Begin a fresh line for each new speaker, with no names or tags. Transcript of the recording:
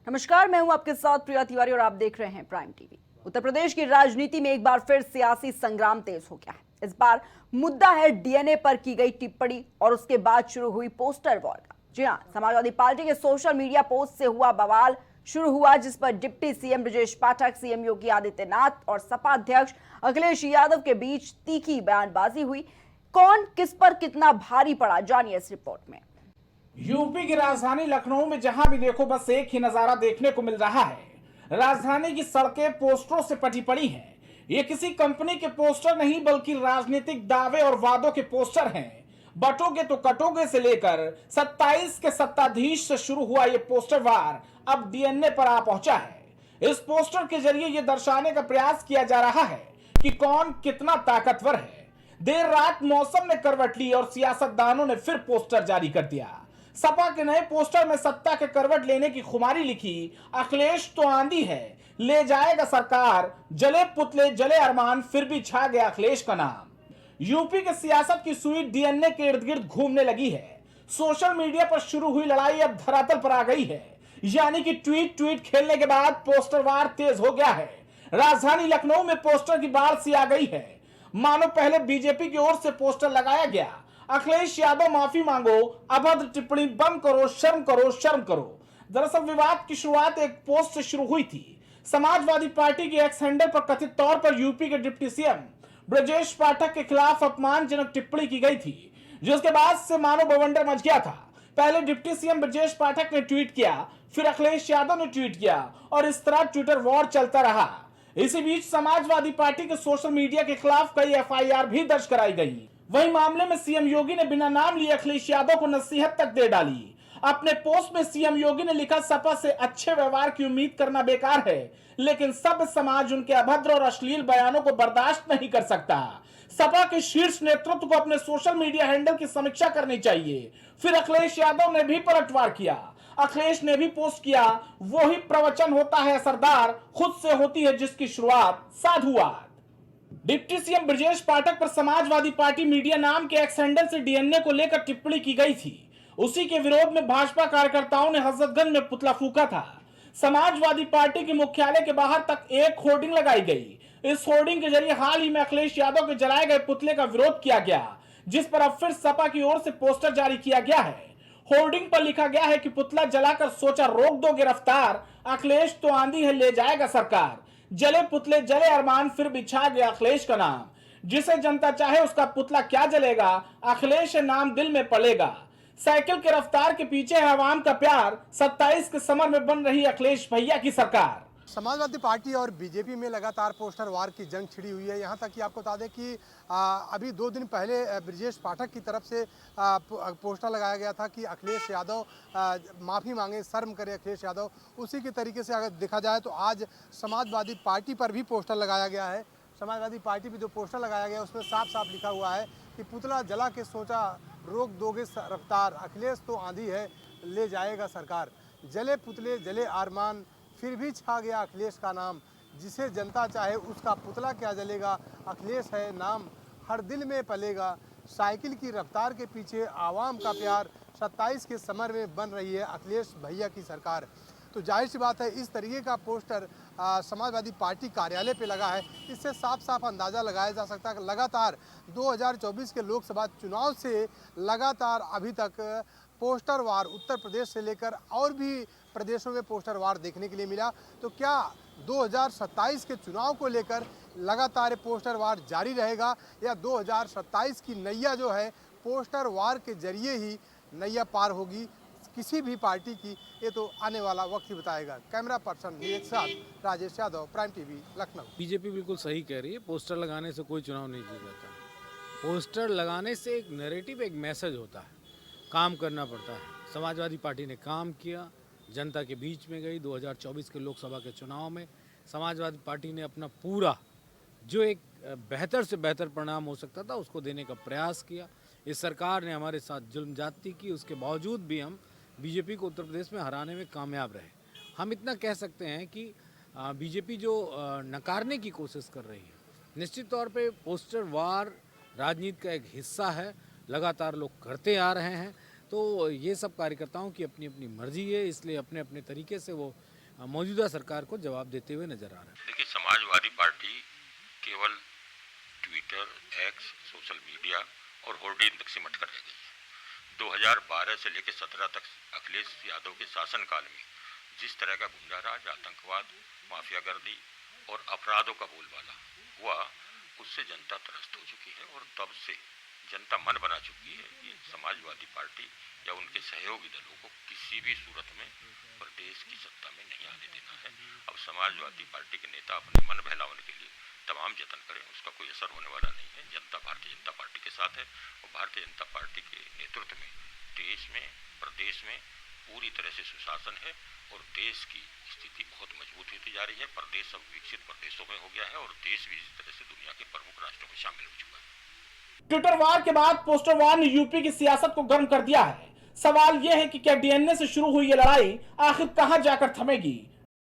नमस्कार, मैं हूं आपके साथ प्रिया तिवारी और आप देख रहे हैं प्राइम टीवी। उत्तर प्रदेश की राजनीति में एक बार फिर सियासी संग्राम तेज हो गया है। इस बार मुद्दा है डीएनए पर की गई टिप्पणी और उसके बाद शुरू हुई पोस्टर वॉर का। जी हां, समाजवादी पार्टी के सोशल मीडिया पोस्ट से हुआ बवाल शुरू हुआ, जिस पर deputy CM Brajesh Pathak, CM Yogi Adityanath और सपा अध्यक्ष अखिलेश यादव के बीच तीखी बयानबाजी हुई। कौन किस पर कितना भारी पड़ा, जानिए इस रिपोर्ट में।
यूपी की राजधानी लखनऊ में जहां भी देखो बस एक ही नजारा देखने को मिल रहा है। राजधानी की सड़कें पोस्टरों से पटी पड़ी हैं। ये किसी कंपनी के पोस्टर नहीं बल्कि राजनीतिक दावे और वादों के पोस्टर हैं। बटोगे तो कटोगे से लेकर 27 के सत्ताधीश से शुरू हुआ ये पोस्टर वार अब डीएनए पर आ पहुंचा है। इस पोस्टर के जरिए ये दर्शाने का प्रयास किया जा रहा है कि कौन कितना ताकतवर है। देर रात मौसम ने करवट ली और सियासतदानों ने फिर पोस्टर जारी कर दिया। सपा के नए पोस्टर में सत्ता के करवट लेने की खुमारी लिखी, अखिलेश तो आंधी है, ले जाएगा सरकार, जले पुतले जले अरमान, फिर भी छा गया अखिलेश का नाम। यूपी के सियासत की सुई डीएनए के इर्द गिर्द घूमने लगी है। सोशल मीडिया पर शुरू हुई लड़ाई अब धरातल पर आ गई है, यानी कि ट्वीट ट्वीट खेलने के बाद पोस्टर वार तेज हो गया है। राजधानी लखनऊ में पोस्टर की बाढ़ सी आ गई है। मानो पहले बीजेपी की ओर से पोस्टर लगाया गया, अखिलेश यादव माफी मांगो, अभद्र टिप्पणी बंद करो, शर्म करो, शर्म करो। दरअसल विवाद की शुरुआत एक पोस्ट से शुरू हुई थी। समाजवादी पार्टी के एक्स हैंडल पर कथित तौर पर यूपी के डिप्टी सीएम ब्रजेश पाठक के खिलाफ अपमानजनक टिप्पणी की गई थी, जिसके बाद से मानो बवंडर मच गया था। पहले डिप्टी सीएम ब्रजेश पाठक ने ट्वीट किया, फिर अखिलेश यादव ने ट्वीट किया और इस तरह ट्विटर वॉर चलता रहा। इसी बीच समाजवादी पार्टी के सोशल मीडिया के खिलाफ कई एफआईआर भी दर्ज कराई गई। वही मामले में सीएम योगी ने बिना नाम लिए अखिलेश यादव को नसीहत तक दे डाली। अपने पोस्ट में सीएम योगी ने लिखा, सपा से अच्छे व्यवहार की उम्मीद करना बेकार है, लेकिन सब समाज उनके अभद्र और अश्लील बयानों को बर्दाश्त नहीं कर सकता। सपा के शीर्ष नेतृत्व को अपने सोशल मीडिया हैंडल की समीक्षा करनी चाहिए। फिर अखिलेश यादव ने भी पलटवार किया। अखिलेश ने भी पोस्ट किया, वो ही प्रवचन होता है असरदार, खुद से होती है जिसकी शुरुआत साधुवाद। डिप्टी सीएम ब्रजेश पाठक पर समाजवादी पार्टी मीडिया नाम के एक्स हैंडल से डीएनए को लेकर टिप्पणी की गई थी। उसी के विरोध में भाजपा कार्यकर्ताओं ने हजरतगंज में पुतला फूंका था। समाजवादी पार्टी के मुख्यालय के बाहर तक एक होर्डिंग लगाई गई। इस होर्डिंग के जरिए हाल ही में अखिलेश यादव के जलाए गए पुतले का विरोध किया गया, जिस पर अब फिर सपा की ओर से पोस्टर जारी किया गया है। होर्डिंग पर लिखा गया है कि पुतला जलाकर सोचा रोक दो गिरफ्तार, अखिलेश तो आंधी है, ले जाएगा सरकार, जले पुतले जले अरमान, फिर बिछा गया अखिलेश का नाम। जिसे जनता चाहे उसका पुतला क्या जलेगा, अखिलेश नाम दिल में पलेगा। साइकिल के रफ्तार के पीछे है आवाम का प्यार, 27 के समर में बन रही अखिलेश भैया की सरकार।
समाजवादी पार्टी और बीजेपी में लगातार पोस्टर वार की जंग छिड़ी हुई है। यहाँ तक कि आपको बता दें कि अभी 2 दिन पहले ब्रजेश पाठक की तरफ से पोस्टर लगाया गया था कि अखिलेश यादव माफ़ी मांगे, शर्म करे अखिलेश यादव। उसी के तरीके से अगर देखा जाए तो आज समाजवादी पार्टी पर भी पोस्टर लगाया गया है। समाजवादी पार्टी पर जो पोस्टर लगाया गया उसमें साफ साफ लिखा हुआ है कि पुतला जला के सोचा रोक दोगे रफ्तार, अखिलेश तो आंधी है, ले जाएगा सरकार, जले पुतले जले आरमान, फिर भी छा गया अखिलेश का नाम, जिसे जनता चाहे उसका पुतला क्या जलेगा, अखिलेश है नाम हर दिल में पलेगा, साइकिल की रफ्तार के पीछे आवाम का प्यार, 27 के समर में बन रही है अखिलेश भैया की सरकार। तो जाहिर सी बात है इस तरीके का पोस्टर समाजवादी पार्टी कार्यालय पे लगा है। इससे साफ साफ अंदाज़ा लगाया जा सकता है कि लगातार 2024 के लोकसभा चुनाव से लगातार अभी तक पोस्टर वार उत्तर प्रदेश से लेकर और भी प्रदेशों में पोस्टर वार देखने के लिए मिला। तो क्या 2027 के चुनाव को लेकर लगातार पोस्टर वार जारी रहेगा या 2027 की नैया जो है पोस्टर वार के जरिए ही नैया पार होगी किसी भी पार्टी की, ये तो आने वाला वक्त ही बताएगा। कैमरा पर्सन एक साथ Rajesh Yadav, prime TV, Lucknow.
BJP बिल्कुल सही कह रही है, पोस्टर लगाने से कोई चुनाव नहीं जीता जाता। पोस्टर लगाने से एक नैरेटिव, एक मैसेज होता है, काम करना पड़ता है। समाजवादी पार्टी ने काम किया, जनता के बीच में गई। 2024 के लोकसभा के चुनाव में समाजवादी पार्टी ने अपना पूरा जो एक बेहतर से बेहतर परिणाम हो सकता था उसको देने का प्रयास किया। इस सरकार ने हमारे साथ जुल्म ज्यादती की, उसके बावजूद भी हम बीजेपी को उत्तर प्रदेश में हराने में कामयाब रहे। हम इतना कह सकते हैं कि बीजेपी जो नकारने की कोशिश कर रही है, निश्चित तौर पे पोस्टर वार राजनीति का एक हिस्सा है, लगातार लोग करते आ रहे हैं। तो तो ये सब कार्यकर्ताओं की अपनी अपनी मर्जी है, इसलिए अपने अपने तरीके से वो मौजूदा सरकार को जवाब देते हुए नजर आ रहा है।
देखिए, समाजवादी पार्टी केवल ट्विटर, एक्स, सोशल मीडिया और होर्डिंग तक सिमट कर रह गई है। 2012 से लेकर 17 तक अखिलेश यादव के शासनकाल में जिस तरह का गुंडाराज, आतंकवाद, माफियागर्दी और अपराधों का बोलबाला हुआ, उससे जनता त्रस्त हो चुकी है और तब से जनता मन बना चुकी है कि समाजवादी पार्टी या उनके सहयोगी दलों को किसी भी सूरत में प्रदेश की सत्ता में नहीं आने देना है। अब समाजवादी पार्टी के नेता अपने मन बहलाने के लिए तमाम जतन करें, उसका कोई असर होने वाला नहीं है। जनता भारतीय जनता पार्टी के साथ है और भारतीय जनता पार्टी के नेतृत्व में देश में, प्रदेश में पूरी तरह से सुशासन है और देश की स्थिति बहुत मजबूत होती जा रही है। प्रदेश अब विकसित प्रदेशों में हो गया है और देश भी इस तरह से दुनिया के प्रमुख राष्ट्रों में शामिल हो चुका है।
ट्विटर वार के बाद पोस्टर वार ने यूपी की सियासत को गर्म कर दिया है। सवाल यह है कि क्या डीएनए से शुरू हुई ये लड़ाई आखिर कहां जाकर थमेगी?